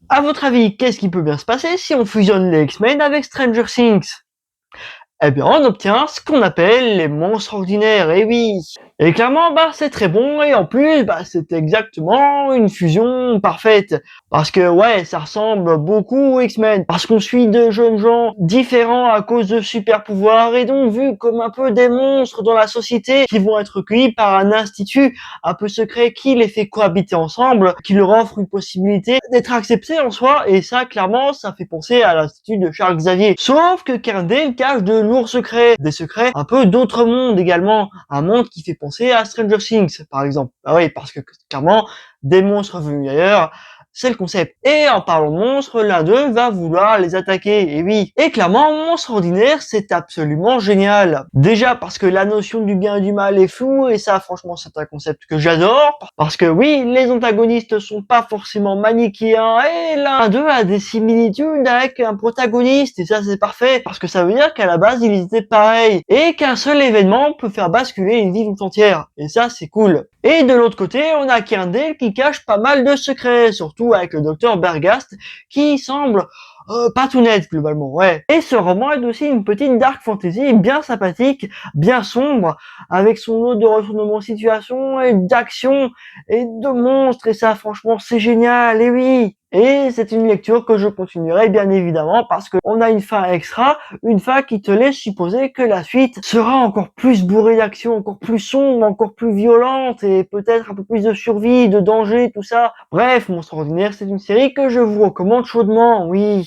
À votre avis, qu'est-ce qui peut bien se passer si on fusionne les X-Men avec Stranger Things? Eh bien, on obtient ce qu'on appelle les monstres ordinaires, et oui. Et clairement, c'est très bon, et en plus, c'est exactement une fusion parfaite. Parce que, ouais, ça ressemble beaucoup aux X-Men. Parce qu'on suit de jeunes gens différents à cause de super pouvoirs, et donc vus comme un peu des monstres dans la société, qui vont être recueillis par un institut un peu secret qui les fait cohabiter ensemble, qui leur offre une possibilité d'être acceptés en soi, et ça, clairement, ça fait penser à l'institut de Charles Xavier. Sauf que Kerdale cache de lourds secrets, des secrets un peu d'autres mondes également, un monde qui fait penser à Stranger Things, par exemple. Ah oui, parce que, clairement, des monstres venus ailleurs, c'est le concept. Et en parlant de monstres, l'un d'eux va vouloir les attaquer, et oui. Et clairement, Monstre Ordinaire, c'est absolument génial. Déjà parce que la notion du bien et du mal est floue, et ça, franchement, c'est un concept que j'adore. Parce que oui, les antagonistes sont pas forcément manichéens, et l'un d'eux a des similitudes avec un protagoniste, et ça, c'est parfait. Parce que ça veut dire qu'à la base, ils étaient pareils. Et qu'un seul événement peut faire basculer une vie tout entière. Et ça, c'est cool. Et de l'autre côté, on a Kerdale qui cache pas mal de secrets, surtout avec le docteur Bergast, qui semble pas tout net globalement, ouais. Et ce roman est aussi une petite dark fantasy bien sympathique, bien sombre, avec son lot de retournements de situation et d'action et de monstres, et ça franchement c'est génial, et oui. Et c'est une lecture que je continuerai bien évidemment parce qu'on a une fin extra, une fin qui te laisse supposer que la suite sera encore plus bourrée d'action, encore plus sombre, encore plus violente et peut-être un peu plus de survie, de danger, tout ça. Bref, Monstre Ordinaire, c'est une série que je vous recommande chaudement, oui.